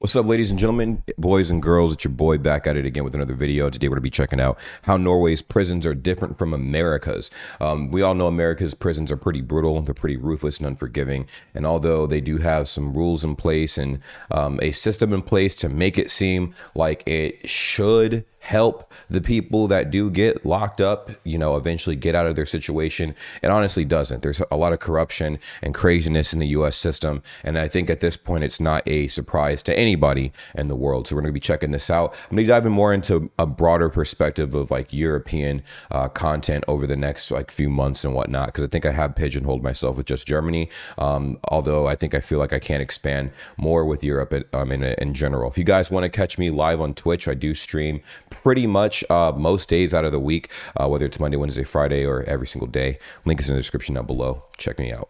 What's up, ladies and gentlemen, boys and girls? It's your boy back at it again with another video. Today we're going to be checking out how Norway's prisons are different from America's. We all know America's prisons are pretty brutal. They're pretty ruthless and unforgiving. And although they do have some rules in place and a system in place to make it seem like it should help the people that do get locked up, eventually get out of their situation, it honestly doesn't. There's a lot of corruption and craziness in the US system. And I think at this point, it's not a surprise to anybody in the world. So we're going to be checking this out. I'm going to dive in more into a broader perspective of like European content over the next few months and whatnot, because I think I have pigeonholed myself with just Germany. Although I feel like I can expand more with Europe in general. If you guys want to catch me live on Twitch, I do stream pretty much most days out of the week, whether it's Monday, Wednesday, Friday, or every single day. Link is in the description down below. Check me out.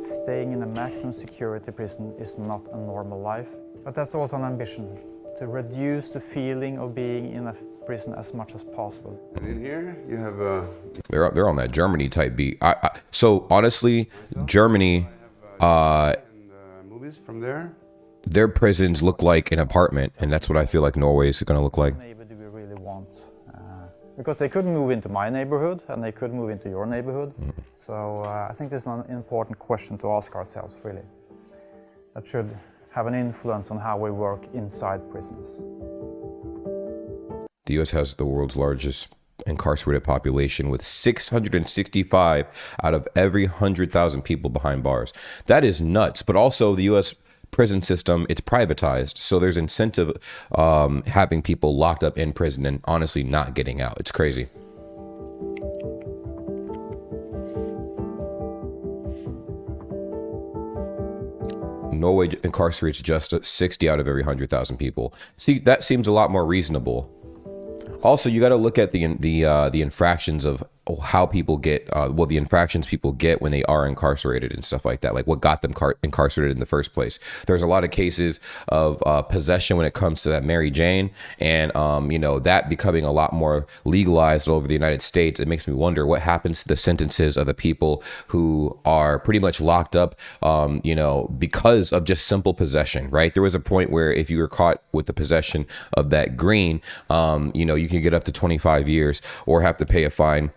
Staying in a maximum security prison is not a normal life, but that's also an ambition, to reduce the feeling of being in a prison as much as possible. And in here you have they're on that Germany type beat. So honestly, Germany, movies from there. their prisons look like an apartment, and that's what I feel like Norway is going to look like. What neighbor do we really want? Because they could move into my neighborhood and they could move into your neighborhood. So I think this is an important question to ask ourselves, really. That should have an influence on how we work inside prisons. The US has the world's largest incarcerated population, with 665 out of every 100,000 people behind bars. That is nuts. But also the US prison system, it's privatized, so there's incentive having people locked up in prison and honestly not getting out. It's crazy. Norway incarcerates just 60 out of every 100,000 people. See, that seems a lot more reasonable. Also, you got to look at the infractions of how people get, the infractions people get when they are incarcerated and stuff like that, like what got them incarcerated in the first place. There's a lot of cases of possession when it comes to that Mary Jane, and that becoming a lot more legalized all over the United States. It makes me wonder what happens to the sentences of the people who are pretty much locked up, because of just simple possession, right? There was a point where if you were caught with the possession of that green, you can get up to 25 years or have to pay a fine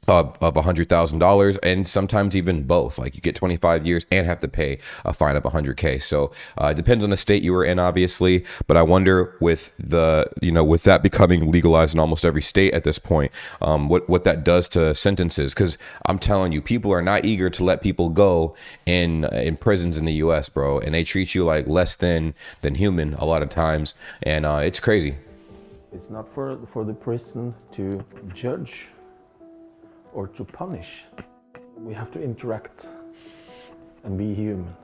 of $100,000, and sometimes even both. Like you get 25 years and have to pay a fine of $100K. So it depends on the state you were in, obviously. But I wonder with with that becoming legalized in almost every state at this point, what that does to sentences. Because I'm telling you, people are not eager to let people go in prisons in the US, bro, and they treat you like less than human a lot of times, and it's crazy. It's not for the prison to judge or to punish. We have to interact and be human.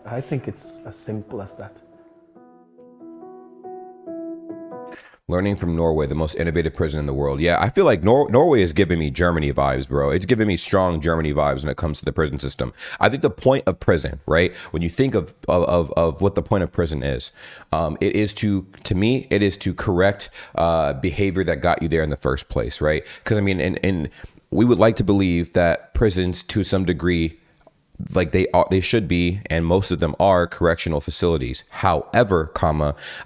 I think it's as simple as that. Learning from Norway, the most innovative prison in the world. Yeah, I feel like Norway is giving me Germany vibes, bro. It's giving me strong Germany vibes when it comes to the prison system. I think the point of prison, right? When you think of what the point of prison is, it is to me, it is to correct behavior that got you there in the first place, right? Because I mean, and we would like to believe that prisons, to some degree, like they should be, and most of them are, correctional facilities. However,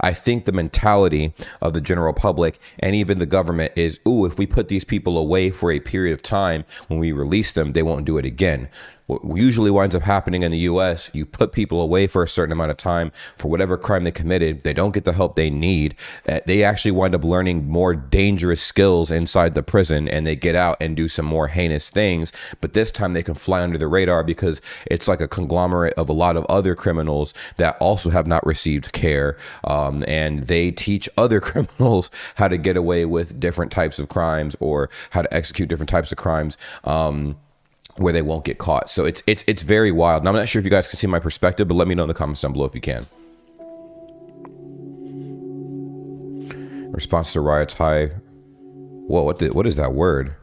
I think the mentality of the general public and even the government is, if we put these people away for a period of time, when we release them, they won't do it again. What usually winds up happening in the US, you put people away for a certain amount of time for whatever crime they committed. They don't get the help they need. They actually wind up learning more dangerous skills inside the prison, and they get out and do some more heinous things. But this time they can fly under the radar because it's like a conglomerate of a lot of other criminals that also have not received care. And they teach other criminals how to get away with different types of crimes, or how to execute different types of crimes, where they won't get caught. So it's very wild. And I'm not sure if you guys can see my perspective, but let me know in the comments down below if you can. Response to riots high. Whoa, what is that word?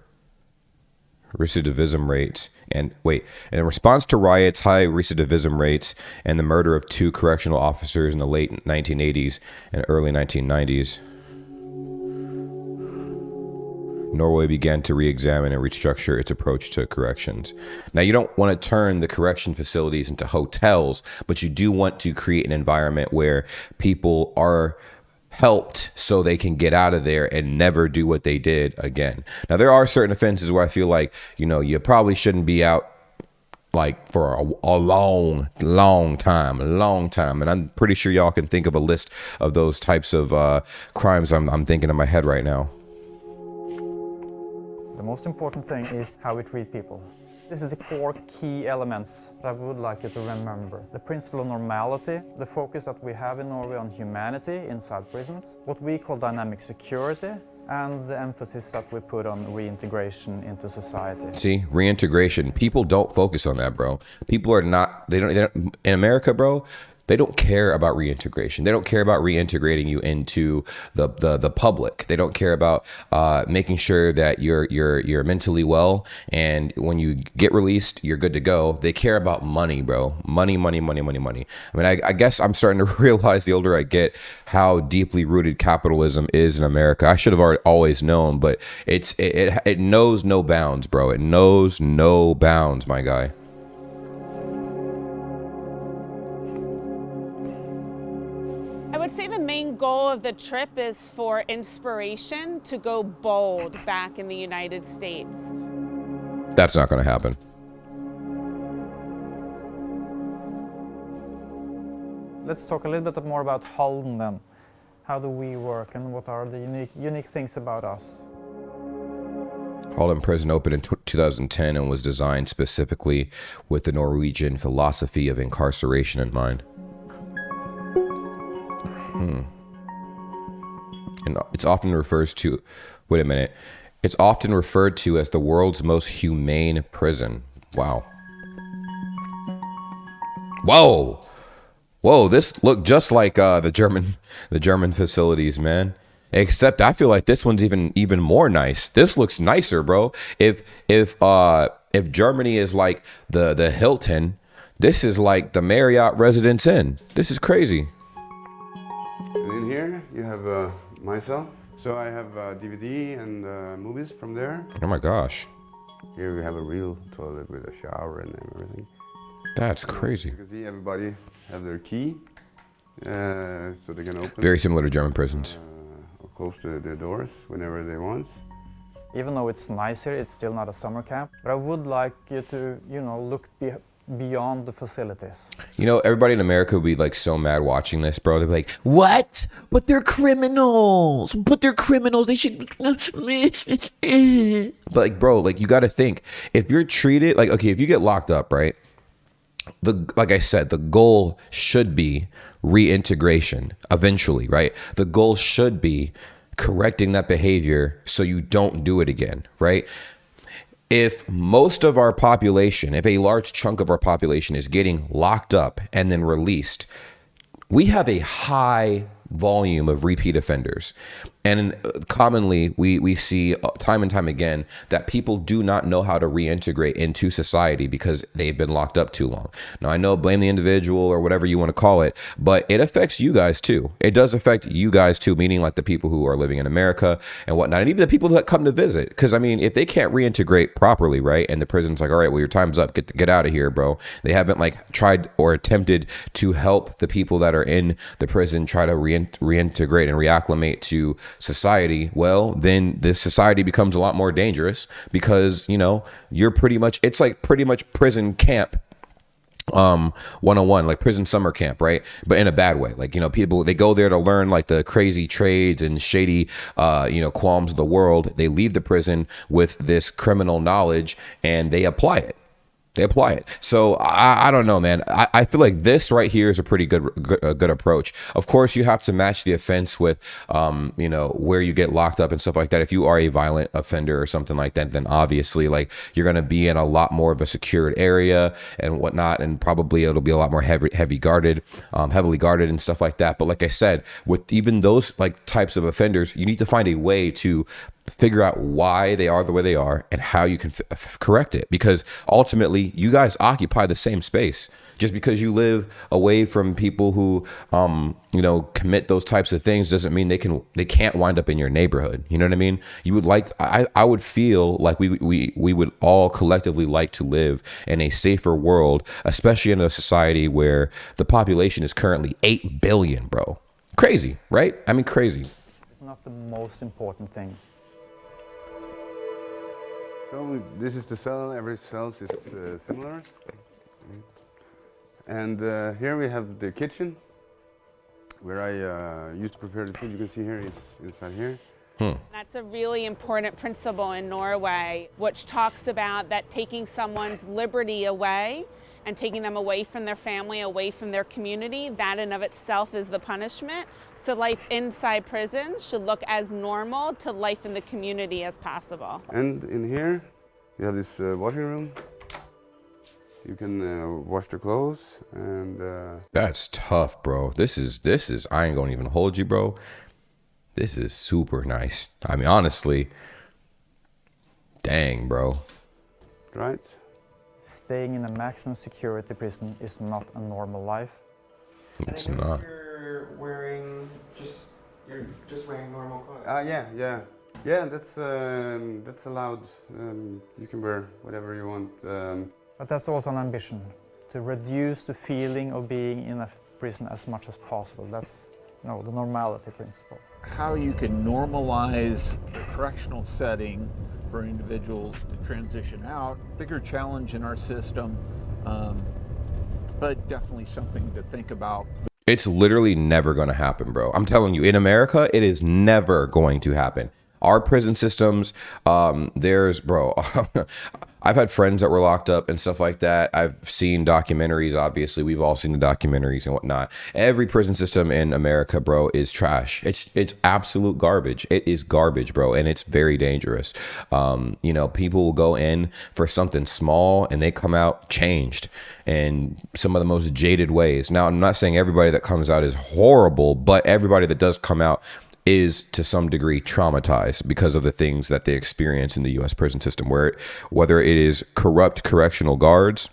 Recidivism rates. And in response to riots, high recidivism rates, and the murder of 2 correctional officers in the late 1980s and early 1990s. Norway began to re-examine and restructure its approach to corrections. Now, you don't want to turn the correction facilities into hotels, but you do want to create an environment where people are helped so they can get out of there and never do what they did again. Now, there are certain offenses where I feel like, you probably shouldn't be out like for a long time. And I'm pretty sure y'all can think of a list of those types of crimes I'm thinking in my head right now. The most important thing is how we treat people. This is the 4 key elements that I would like you to remember. The principle of normality, the focus that we have in Norway on humanity inside prisons, what we call dynamic security, and the emphasis that we put on reintegration into society. See, reintegration. People don't focus on that, bro. People are not, they don't in America, bro, they don't care about reintegration. They don't care about reintegrating you into the public. They don't care about making sure that you're mentally well, and when you get released, you're good to go. They care about money, bro. Money. I mean, I guess I'm starting to realize the older I get how deeply rooted capitalism is in America. I should have always known, but it knows no bounds, bro. It knows no bounds, my guy. I would say the main goal of the trip is for inspiration to go bold back in the United States. That's not going to happen. Let's talk a little bit more about Halden then. How do we work and what are the unique things about us? Halden Prison opened in 2010 and was designed specifically with the Norwegian philosophy of incarceration in mind. And it's often referred to, it's often referred to as the world's most humane prison. Wow. Whoa, this looked just like the German facilities, man. Except I feel like this one's even more nice. This looks nicer, bro. If Germany is like the Hilton, this is like the Marriott Residence Inn. This is crazy. In here you have my cell. So I have DVD and movies from there. Oh my gosh. Here we have a real toilet with a shower and everything. That's crazy. You can see everybody have their key, so they can open. Very similar to German prisons. Or close their doors whenever they want. Even though it's nice here, it's still not a summer camp. But I would like you to, look beyond the facilities. Everybody in America would be like so mad watching this, bro. They'd be like, what? But they're criminals. They should. But like, bro, like you got to think, if you're treated like, okay, if you get locked up, right? Like I said, the goal should be reintegration eventually, right? The goal should be correcting that behavior so you don't do it again, right? If most of our population, if a large chunk of our population is getting locked up and then released, we have a high volume of repeat offenders. And commonly, we see time and time again that people do not know how to reintegrate into society because they've been locked up too long. Now, I know blame the individual or whatever you want to call it, but it affects you guys too. It does affect you guys too, meaning like the people who are living in America and whatnot, and even the people that come to visit. Because, I mean, if they can't reintegrate properly, right, and the prison's like, all right, well, your time's up, get out of here, bro. They haven't like tried or attempted to help the people that are in the prison try to reintegrate and reacclimate to society, well, then this society becomes a lot more dangerous because, you're it's like pretty much prison camp 101, like prison summer camp, right? But in a bad way. Like, people, they go there to learn like the crazy trades and shady, qualms of the world. They leave the prison with this criminal knowledge and they apply it. So I don't know, man. I feel like this right here is a pretty good approach. Of course, you have to match the offense with, where you get locked up and stuff like that. If you are a violent offender or something like that, then obviously like you're going to be in a lot more of a secured area and whatnot. And probably it'll be a lot more heavily guarded and stuff like that. But like I said, with even those like types of offenders, you need to find a way to figure out why they are the way they are and how you can correct it, because ultimately you guys occupy the same space. Just because you live away from people who commit those types of things doesn't mean they can't wind up in your neighborhood. You know what I mean? I would feel like we would all collectively like to live in a safer world, especially in a society where the population is currently 8 billion, bro. Crazy, right? I mean, crazy. It's not the most important thing. So this is the cell. Every cell is similar. And here we have the kitchen, where I used to prepare the food. You can see here is inside here. That's a really important principle in Norway, which talks about that taking someone's liberty away and taking them away from their family, away from their community, that in of itself is the punishment. So life inside prisons should look as normal to life in the community as possible. And in here, you have this washing room. You can wash the clothes, and That's tough, bro. This is I ain't gonna even hold you, bro. This is super nice. I mean, honestly, dang, bro. right. Staying in a maximum security prison is not a normal life. It's not. You're just wearing normal clothes. Yeah. That's allowed. You can wear whatever you want. But that's also an ambition, to reduce the feeling of being in a prison as much as possible. That's the normality principle. How you can normalize the correctional setting for individuals to transition out, bigger challenge in our system, but definitely something to think about. It's literally never going to happen, bro. I'm telling you, in America, it is never going to happen. Our prison systems, I've had friends that were locked up and stuff like that. I've seen documentaries, obviously. We've all seen the documentaries and whatnot. Every prison system in America, bro, is trash. It's absolute garbage. It is garbage, bro, and it's very dangerous. People will go in for something small and they come out changed in some of the most jaded ways. Now, I'm not saying everybody that comes out is horrible, but everybody that does come out is to some degree traumatized because of the things that they experience in the U.S. prison system, whether it is corrupt correctional guards,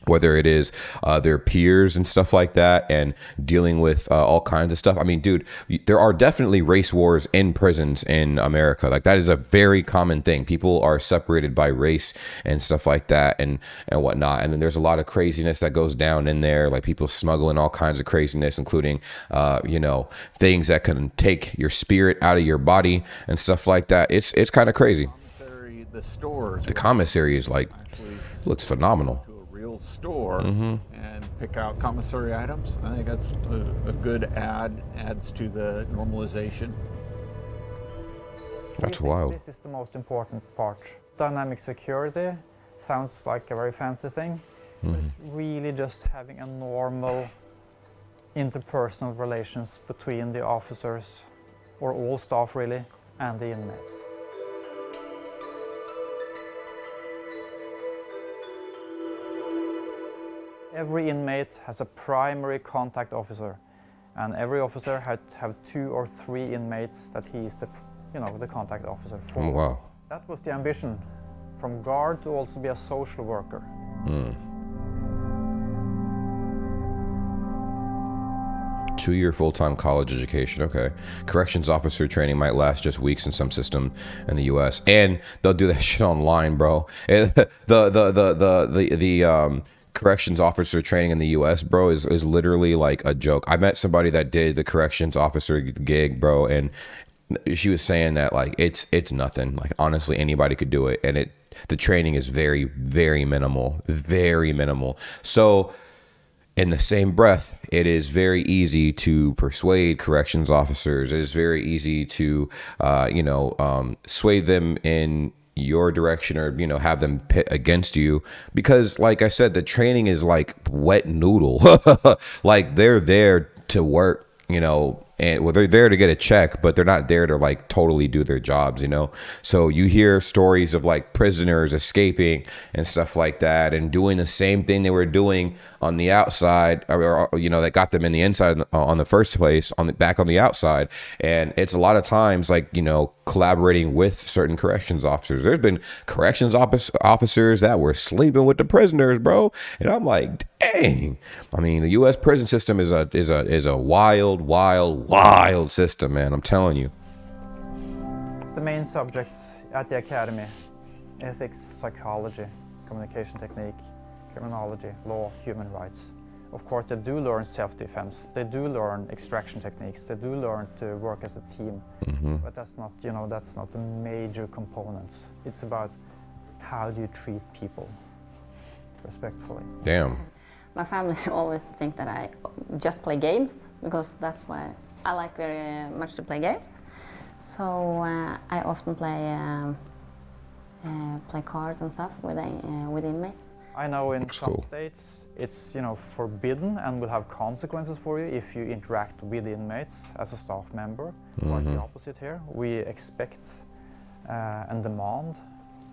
whether it is their peers and stuff like that, and dealing with all kinds of stuff. I mean, dude, there are definitely race wars in prisons in America. Like, that is a very common thing. People are separated by race and stuff like that and whatnot. And then there's a lot of craziness that goes down in there, like people smuggling all kinds of craziness, including, things that can take your spirit out of your body and stuff like that. It's kind of crazy. The stores. The commissary is looks phenomenal. Store and pick out commissary items. I think that's a good adds to the normalization. That's I think wild. This is the most important part. Dynamic security sounds like a very fancy thing, but it's really just having a normal interpersonal relations between the officers, or all staff really, and the inmates. Every inmate has a primary contact officer, and every officer had to have 2 or 3 inmates that he is the contact officer for. Oh, wow. That was the ambition, from guard to also be a social worker. 2-year full-time college education. Okay. Corrections officer training might last just weeks in some system in the US, and they'll do that shit online, bro. The corrections officer training in the US, bro, is literally like a joke. I met somebody that did the corrections officer gig, bro, and she was saying that like it's nothing. Like, honestly, anybody could do it, and the training is very, very minimal, very minimal. So in the same breath, it is very easy to persuade corrections officers. It is very easy to sway them in your direction, or have them pit against you, because like I said, the training is like wet noodle. Like, they're there to work and well, they're there to get a check, but they're not there to like totally do their jobs, you know? So you hear stories of like prisoners escaping and stuff like that and doing the same thing they were doing on the outside, or you know, that got them in the inside on the first place, back on the outside. And it's a lot of times like, you know, collaborating with certain corrections officers. There's been corrections officers that were sleeping with the prisoners, bro. And I'm like, dang. I mean, the U.S. prison system is a wild system, man. I'm telling you. The main subjects at the academy: ethics, psychology, communication technique, criminology, law, human rights. Of course, they do learn self-defense. They do learn extraction techniques. They do learn to work as a team. But that's not, you know, that's not the major components. It's about how do you treat people respectfully. Damn. My family always think that I just play games, because that's why I like very much to play games. So I often play cards and stuff with inmates. I know in That's some cool. states it's, you know, forbidden and will have consequences for you if you interact with inmates as a staff member. Quite the opposite here. We expect and demand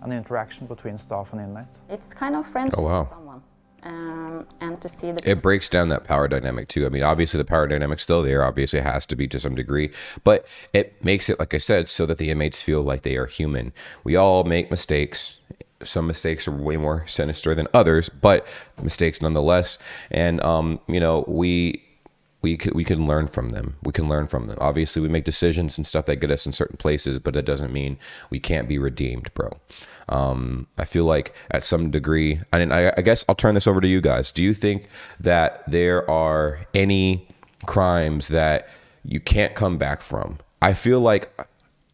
an interaction between staff and inmate. It's kind of friendly Oh, wow. with someone. And to see the It breaks down that power dynamic too. I mean, obviously the power dynamic's still there. Obviously it has to be to some degree, but it makes it, like I said, so that the inmates feel like they are human. We all make mistakes. Some mistakes are way more sinister than others, but mistakes nonetheless. And you know, we can learn from them. We can learn from them. Obviously, we make decisions and stuff that get us in certain places, but that doesn't mean we can't be redeemed, bro. I feel like at some degree, and I guess I'll turn this over to you guys. Do you think that there are any crimes that you can't come back from? I feel like,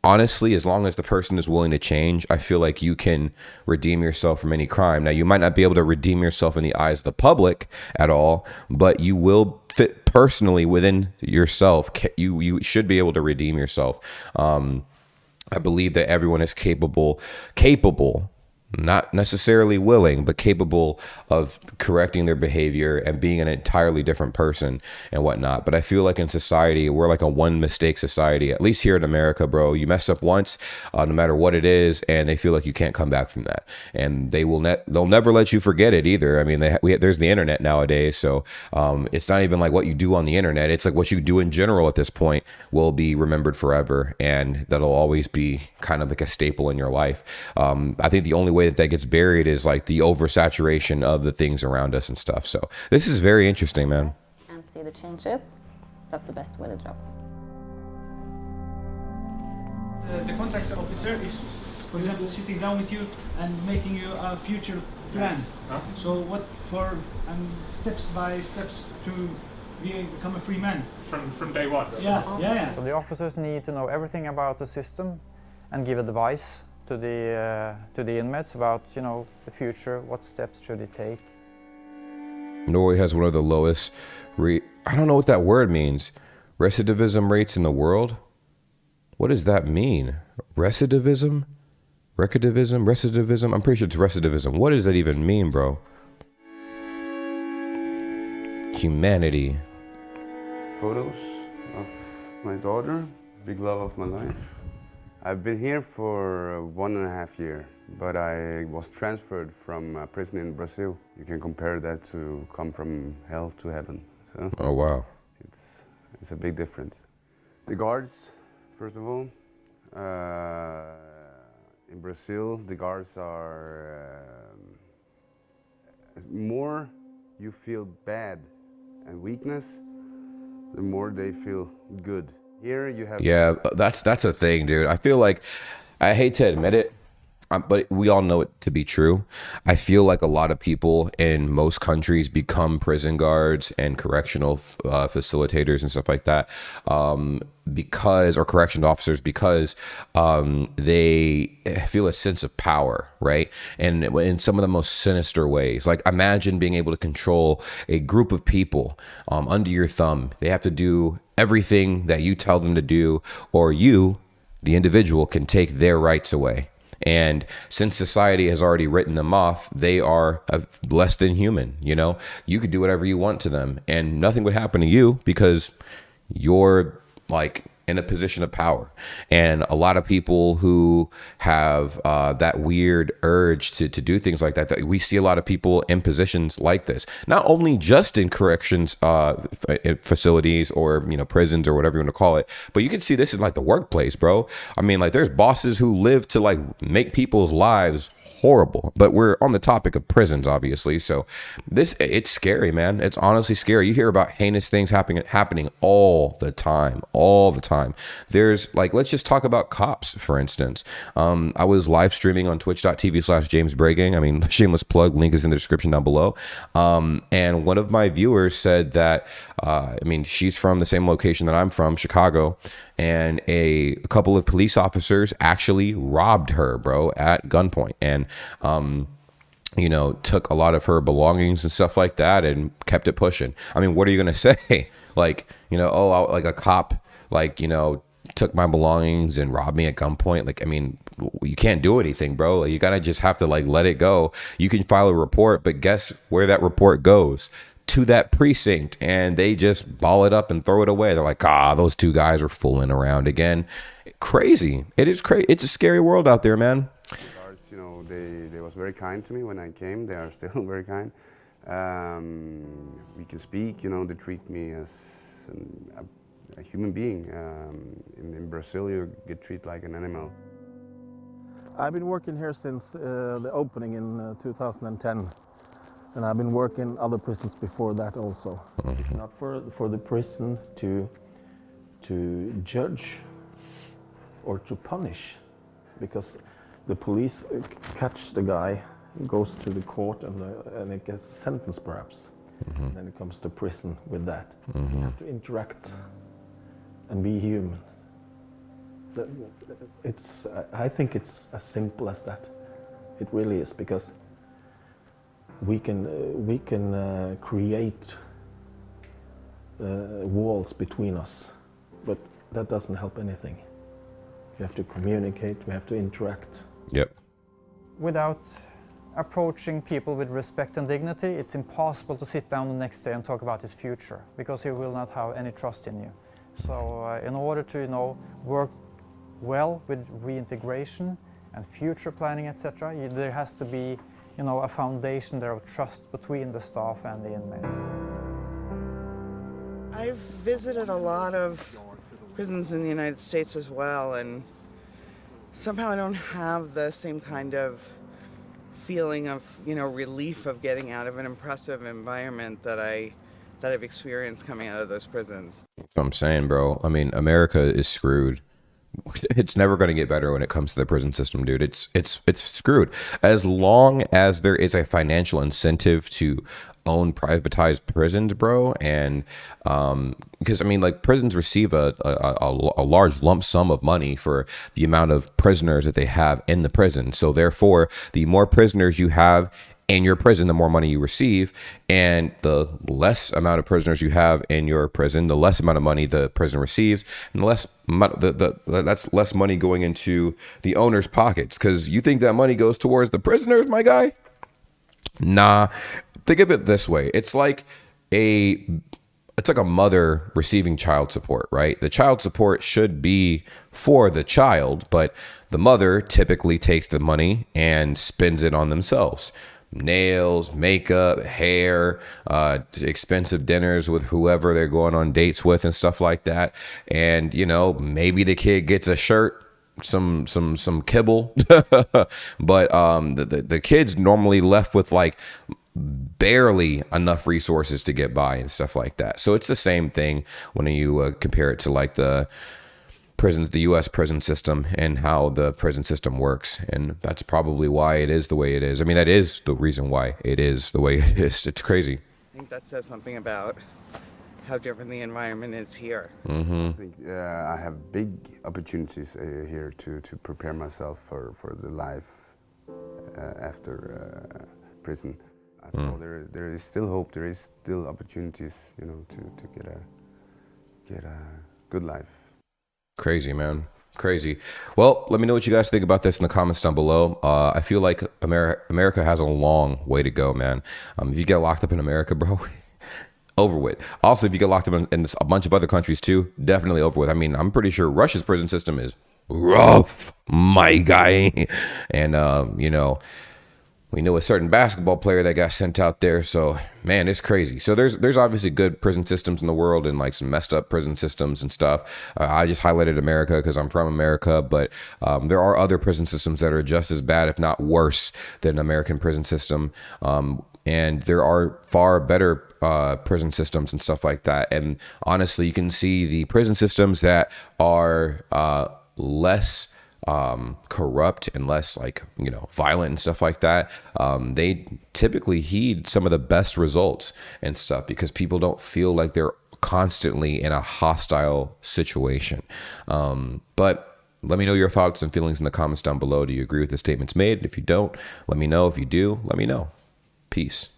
honestly, as long as the person is willing to change, I feel like you can redeem yourself from any crime. Now, you might not be able to redeem yourself in the eyes of the public at all, but you will fit personally within yourself. You should be able to redeem yourself. I believe that everyone is capable, not necessarily willing, but capable of correcting their behavior and being an entirely different person and whatnot. But I feel like in society, we're like a one mistake society, at least here in America, bro. You mess up once, no matter what it is, and they feel like you can't come back from that. And they'll never let you forget it either. I mean, there's the internet nowadays. So it's not even like what you do on the internet. It's like what you do in general at this point will be remembered forever. And that'll always be kind of like a staple in your life. I think the only way that gets buried is like the oversaturation of the things around us and stuff. So this is very interesting, man. and see the changes. That's the best way to job. The contact officer is, for example, sitting down with you and making you a future plan. So what for steps by steps to become a free man. From day one. Yeah. So the officers need to know everything about the system and give advice to the inmates about, you know, the future, what steps should they take. Norway has one of the lowest, I don't know what that word means, recidivism rates in the world. What does that mean? Recidivism? Recidivism? I'm pretty sure it's recidivism. What does that even mean, bro? Humanity. Photos of my daughter, big love of my life. I've been here for 1.5 years, but I was transferred from a prison in Brazil. You can compare that to come from hell to heaven. So Oh, wow. it's a big difference. The guards, first of all. In Brazil, the guards are more you feel bad and weakness, the more they feel good. Here you have... Yeah, that's a thing, dude. I feel like, I hate to admit it, but we all know it to be true. I feel like a lot of people in most countries become prison guards and correctional facilitators and stuff like that or corrections officers because they feel a sense of power, right? And in some of the most sinister ways. Like, imagine being able to control a group of people under your thumb. They have to do everything that you tell them to do, or you, the individual, can take their rights away. And since society has already written them off, they are less than human. You know, you could do whatever you want to them and nothing would happen to you because you're like in a position of power. And a lot of people who have that weird urge to do things like that, we see a lot of people in positions like this, not only just in corrections facilities or, you know, prisons or whatever you want to call it, but you can see this in like the workplace, bro. I mean, like there's bosses who live to like make people's lives horrible, but we're on the topic of prisons, obviously. So it's scary, man. It's honestly scary. You hear about heinous things happening all the time. There's like, let's just talk about cops, for instance. I was live streaming on twitch.tv/JamesBray. I mean, shameless plug, link is in the description down below. And one of my viewers said that, I mean, she's from the same location that I'm from, Chicago, and a couple of police officers actually robbed her, bro, at gunpoint, and you know, took a lot of her belongings and stuff like that and kept it pushing. I mean, what are you gonna say? Like, you know, like a cop, like, you know, took my belongings and robbed me at gunpoint. Like, I mean, you can't do anything, bro. You gotta just have to like let it go. You can file a report, but guess where that report goes? To that precinct, and they just ball it up and throw it away. They're like, those two guys were fooling around again. Crazy. It is crazy. It's a scary world out there, man. You know, they was very kind to me when I came. They are still very kind. We can speak, you know, they treat me as a human being. In Brazil, you get treated like an animal. I've been working here since the opening in 2010. And I've been working other prisons before that also. It's not for the prison to judge or to punish, because the police catch the guy, goes to the court, and it gets a sentence perhaps. And then it comes to prison with that. You have to interact and be human. I think it's as simple as that. It really is, because we can create walls between us, but that doesn't help anything. We have to communicate, we have to interact. Yep. Without approaching people with respect and dignity, it's impossible to sit down the next day and talk about his future, because he will not have any trust in you. So in order to, you know, work well with reintegration and future planning, etc., there has to be, you know, a foundation there of trust between the staff and the inmates. I've visited a lot of prisons in the United States as well, and somehow I don't have the same kind of feeling of, you know, relief of getting out of an impressive environment that I've experienced coming out of those prisons. That's what I'm saying, bro. I mean, America is screwed. It's never going to get better when it comes to the prison system, dude. It's screwed. As long as there is a financial incentive to own privatized prisons, bro, and because I mean, like, prisons receive a large lump sum of money for the amount of prisoners that they have in the prison. So therefore, the more prisoners you have in your prison, the more money you receive, and the less amount of prisoners you have in your prison, the less amount of money the prison receives, and the less that's less money going into the owner's pockets. Because you think that money goes towards the prisoners, my guy? Nah. Think of it this way: it's like a mother receiving child support, right? The child support should be for the child, but the mother typically takes the money and spends it on themselves. Nails, makeup, hair, expensive dinners with whoever they're going on dates with and stuff like that. And, you know, maybe the kid gets a shirt, some kibble, but the kid's normally left with like barely enough resources to get by and stuff like that. So it's the same thing when you compare it to like the prisons, the U.S. prison system, and how the prison system works. And that's probably why it is the way it is. I mean, that is the reason why it is the way it is. It's crazy. I think that says something about how different the environment is here. I think I have big opportunities here to prepare myself for the life after prison. So there is still hope. There is still opportunities, you know, to get a good life. Crazy, man. Crazy. Well, let me know what you guys think about this in the comments down below. I feel like America has a long way to go, man. If you get locked up in America, bro, over with. Also, if you get locked up in a bunch of other countries too, definitely over with. I mean, I'm pretty sure Russia's prison system is rough, my guy. And, you know, we know a certain basketball player that got sent out there. So, man, it's crazy. So there's obviously good prison systems in the world and like some messed up prison systems and stuff. I just highlighted America because I'm from America, but there are other prison systems that are just as bad, if not worse, than American prison system. And there are far better prison systems and stuff like that. And honestly, you can see the prison systems that are less corrupt and less, like, you know, violent and stuff like that. They typically heed some of the best results and stuff because people don't feel like they're constantly in a hostile situation. But let me know your thoughts and feelings in the comments down below. Do you agree with the statements made? If you don't, let me know. If you do, let me know. Peace.